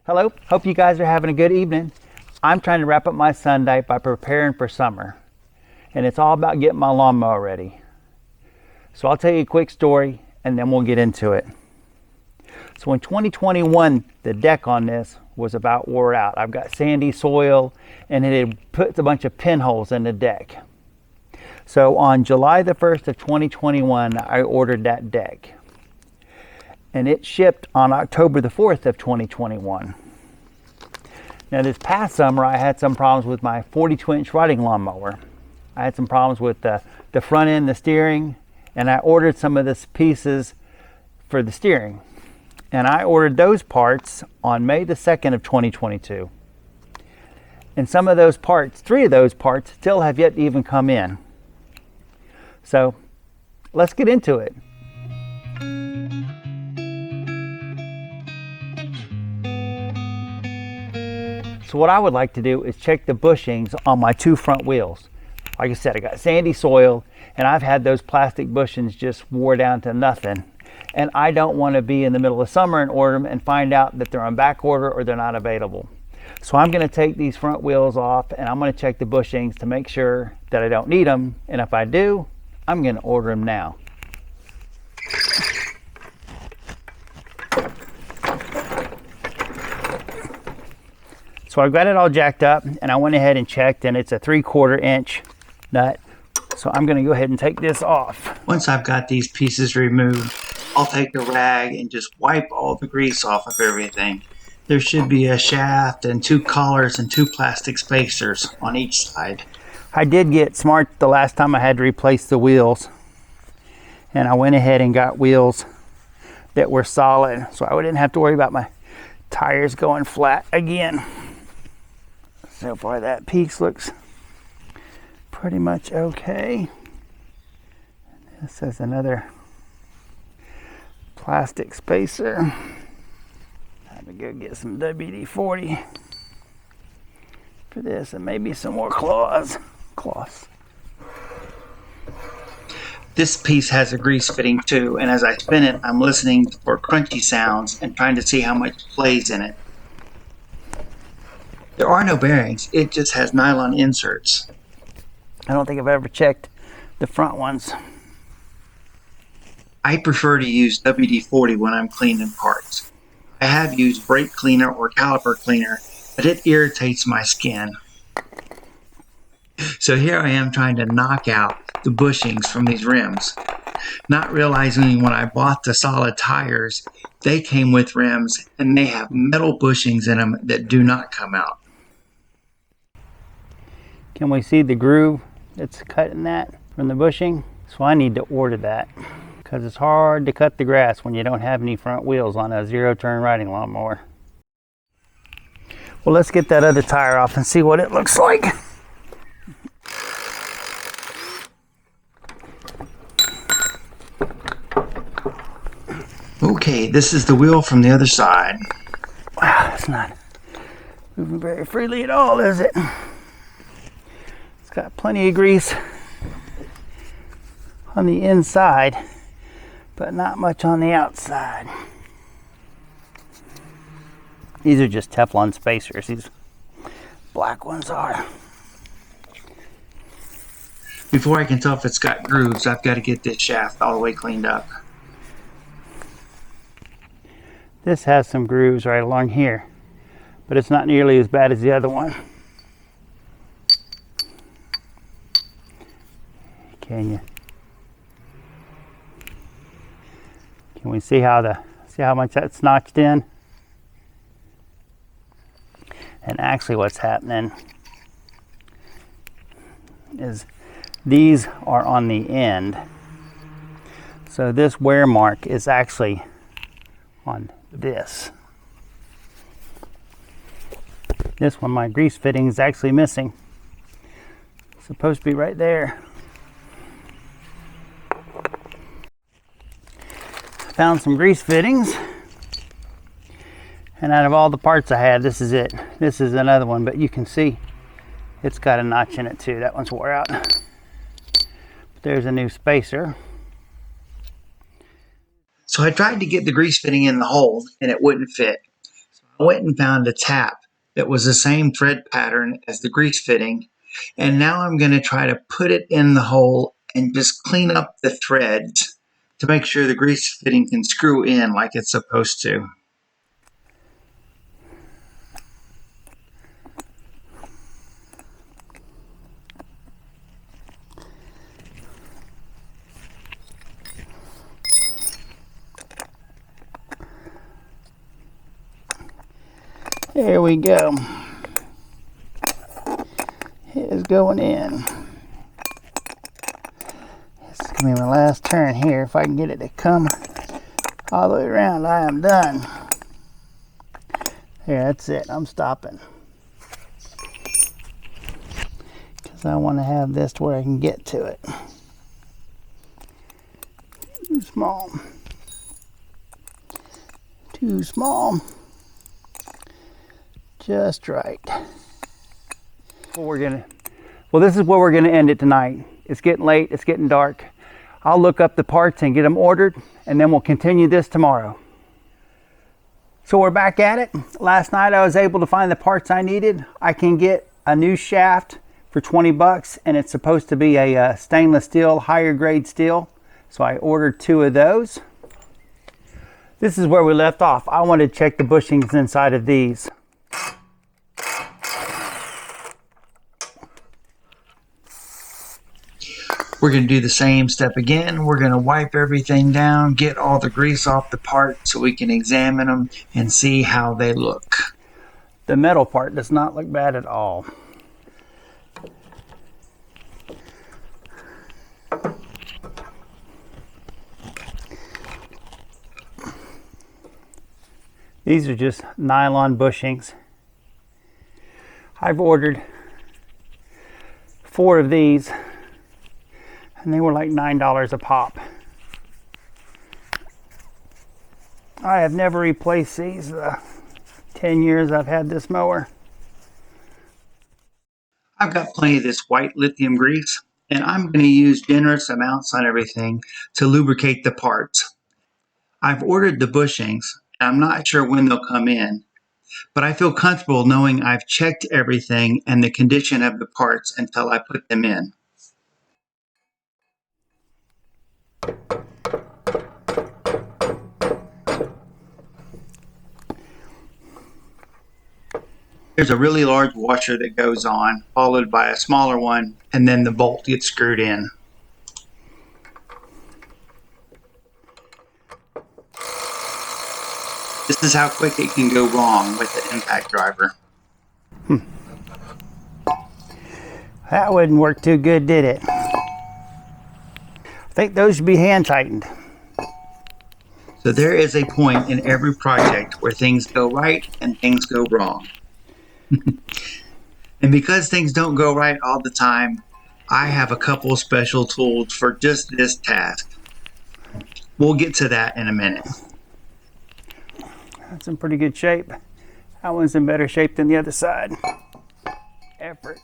Hello, hope you guys are having a good evening. I'm trying to wrap up my Sunday by preparing for summer. And it's all about getting my lawnmower ready. So I'll tell you a quick story and then we'll get into it. So in 2021, the deck on this was about wore out. I've got sandy soil and it had put a bunch of pinholes in the deck. So on July the 1st of 2021, I ordered that deck. And it shipped on October the 4th of 2021. Now this past summer I had some problems with my 42-inch riding lawnmower. I had some problems with the front end, the steering, and I ordered some of the pieces for the steering. And I ordered those parts on May the 2nd of 2022. And some of those parts, 3 of those parts, still have yet to even come in. So let's get into it. So what I would like to do is check the bushings on my 2 front wheels. Like I said, I got sandy soil and I've had those plastic bushings just wore down to nothing. And I don't want to be in the middle of summer and order them and find out that they're on back order or they're not available. So I'm going to take these front wheels off and I'm going to check the bushings to make sure that I don't need them. And if I do, I'm going to order them now. So I've got it all jacked up and I went ahead and checked and it's a 3/4 inch nut. So I'm going to go ahead and take this off. Once I've got these pieces removed, I'll take a rag and just wipe all the grease off of everything. There should be a shaft and 2 collars and 2 plastic spacers on each side. I did get smart the last time I had to replace the wheels. And I went ahead and got wheels that were solid so I didn't have to worry about my tires going flat again. So far that piece looks pretty much okay. This is another plastic spacer. I'm gonna go get some WD-40 for this and maybe some more cloths. This piece has a grease fitting too, and as I spin it, I'm listening for crunchy sounds and trying to see how much plays in it. There are no bearings, it just has nylon inserts. I don't think I've ever checked the front ones. I prefer to use WD-40 when I'm cleaning parts. I have used brake cleaner or caliper cleaner, but it irritates my skin. So here I am trying to knock out the bushings from these rims, not realizing when I bought the solid tires, they came with rims and they have metal bushings in them that do not come out. Can we see the groove that's cutting that from the bushing? So I need to order that because it's hard to cut the grass when you don't have any front wheels on a 0-turn riding lawnmower. Well, let's get that other tire off and see what it looks like. Okay, this is the wheel from the other side. Wow, it's not moving very freely at all, is it? It's got plenty of grease on the inside, but not much on the outside. These are just Teflon spacers. These black ones are. Before I can tell if it's got grooves, I've got to get this shaft all the way cleaned up. This has some grooves right along here, but it's not nearly as bad as the other one. Can we see how much that's notched in? And actually what's happening is these are on the end. So this wear mark is actually on this. This one, my grease fitting is actually missing. It's supposed to be right there. Found some grease fittings. And out of all the parts I had, this is it. This is another one, but you can see it's got a notch in it too. That one's wore out. But there's a new spacer. So I tried to get the grease fitting in the hole and it wouldn't fit. So I went and found a tap that was the same thread pattern as the grease fitting, and now I'm going to try to put it in the hole and just clean up the threads to make sure the grease fitting can screw in like it's supposed to. There we go. It is going in. This is going to be my last turn here. If I can get it to come all the way around, I am done. There, that's it. I'm stopping. Because I want to have this to where I can get to it. Too small. Too small. Just right. Well, this is where we're gonna end it tonight. It's getting late, it's getting dark. I'll look up the parts and get them ordered, and then we'll continue this tomorrow. So we're back at it. Last night I was able to find the parts I needed. I can get a new shaft for 20 bucks, and it's supposed to be a stainless steel, higher grade steel. So I ordered 2 of those. This is where we left off. I wanted to check the bushings inside of these. We're going to do the same step again. We're going to wipe everything down, get all the grease off the part so we can examine them and see how they look. The metal part does not look bad at all. These are just nylon bushings. I've ordered 4 of these, and they were like $9 a pop. I have never replaced these 10 years I've had this mower. I've got plenty of this white lithium grease, and I'm going to use generous amounts on everything to lubricate the parts. I've ordered the bushings, and I'm not sure when they'll come in, but I feel comfortable knowing I've checked everything and the condition of the parts until I put them in. There's a really large washer that goes on, followed by a smaller one, and then the bolt gets screwed in. This is how quick it can go wrong with the impact driver. That wouldn't work too good, did it? I think those should be hand tightened. So there is a point in every project where things go right and things go wrong. And because things don't go right all the time, I have a couple of special tools for just this task. We'll get to that in a minute. That's in pretty good shape. That one's in better shape than the other side. Effort.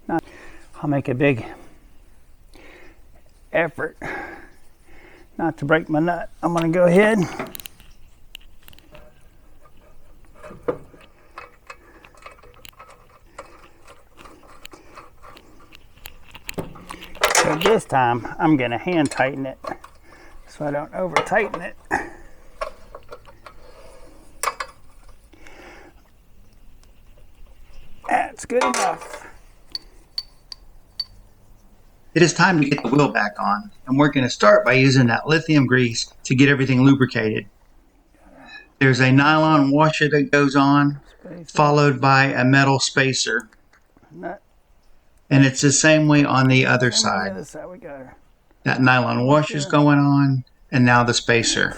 I'll make a big effort not to break my nut. I'm going to go ahead. So this time I'm going to hand tighten it so I don't over tighten it. That's good enough. It is time to get the wheel back on, and we're going to start by using that lithium grease to get everything lubricated. There's a nylon washer that goes on, followed by a metal spacer. And it's the same way on the other side. That nylon washer's going on, and now the spacer.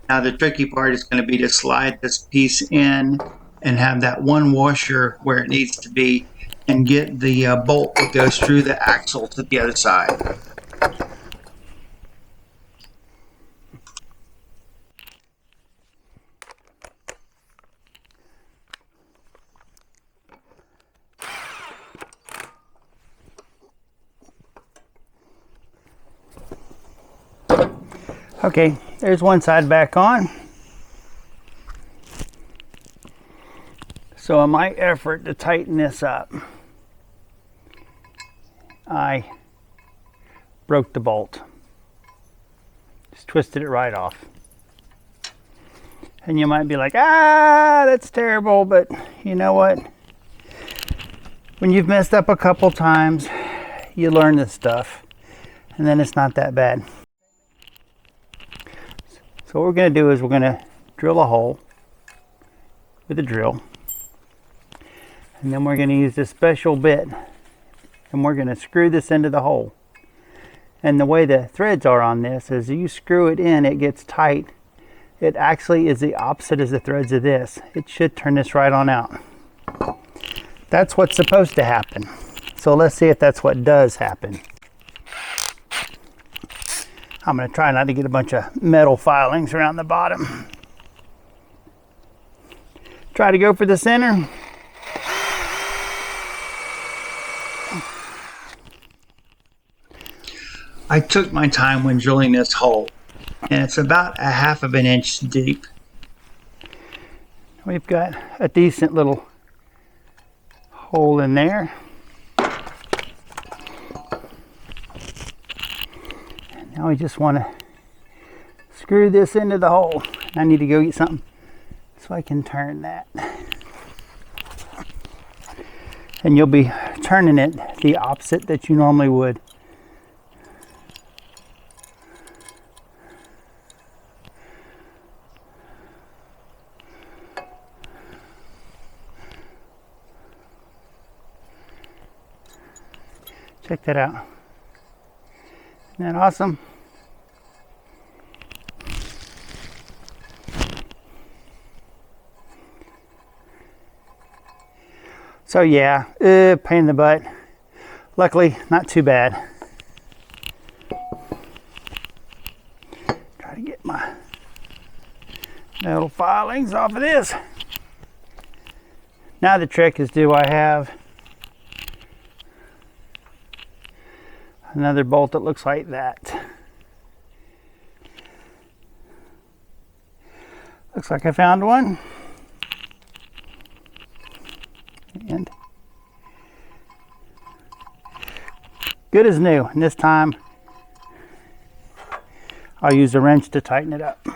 Now the tricky part is going to be to slide this piece in and have that one washer where it needs to be, and get the bolt that goes through the axle to the other side. Okay, there's one side back on. So in my effort to tighten this up, I broke the bolt. Just twisted it right off. And you might be like, that's terrible, but you know what? When you've messed up a couple times, you learn this stuff, and then it's not that bad. So what we're going to do is we're going to drill a hole with a drill, and then we're going to use this special bit, and we're going to screw this into the hole. And the way the threads are on this is you screw it in, it gets tight. It actually is the opposite as the threads of this. It should turn this right on out. That's what's supposed to happen. So let's see if that's what does happen. I'm going to try not to get a bunch of metal filings around the bottom. Try to go for the center. I took my time when drilling this hole, and it's about 1/2 inch deep. We've got a decent little hole in there. And now we just want to screw this into the hole. I need to go get something so I can turn that. And you'll be turning it the opposite that you normally would. Check that out. Isn't that awesome? So yeah, pain in the butt. Luckily, not too bad. Try to get my metal filings off of this. Now the trick is, do I have another bolt that looks like that? Looks like I found one. And good as new. And this time I'll use a wrench to tighten it up.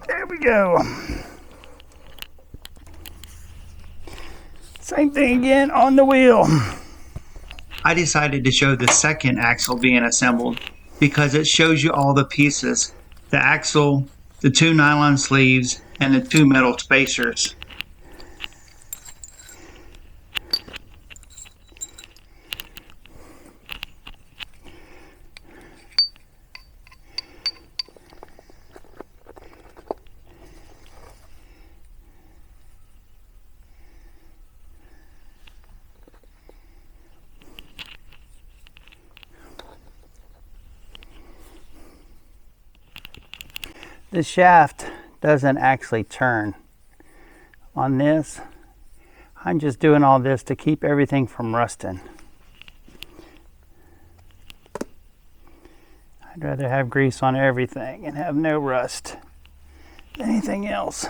There we go. Same thing again on the wheel. I decided to show the second axle being assembled because it shows you all the pieces. The axle, the 2 nylon sleeves, and the 2 metal spacers. The shaft doesn't actually turn on this. I'm just doing all this to keep everything from rusting. I'd rather have grease on everything and have no rust than anything else.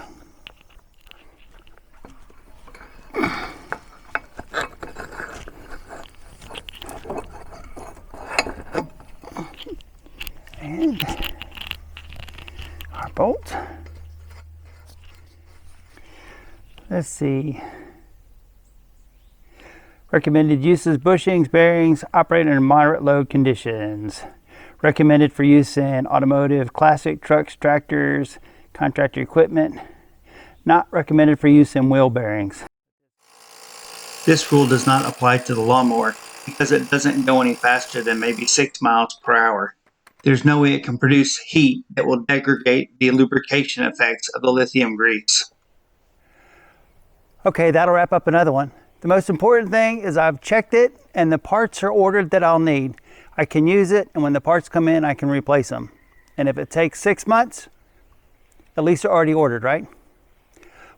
And our bolt. Let's see. Recommended uses: bushings, bearings, operate under moderate load conditions. Recommended for use in automotive, classic trucks, tractors, contractor equipment. Not recommended for use in wheel bearings. This rule does not apply to the lawnmower because it doesn't go any faster than maybe 6 miles per hour. There's no way it can produce heat that will degrade the lubrication effects of the lithium grease. Okay, that'll wrap up another one. The most important thing is I've checked it and the parts are ordered that I'll need. I can use it, and when the parts come in, I can replace them. And if it takes 6 months, at least they're already ordered, right?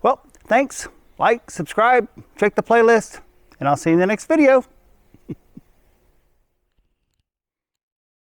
Well, thanks. Like, subscribe, check the playlist, and I'll see you in the next video.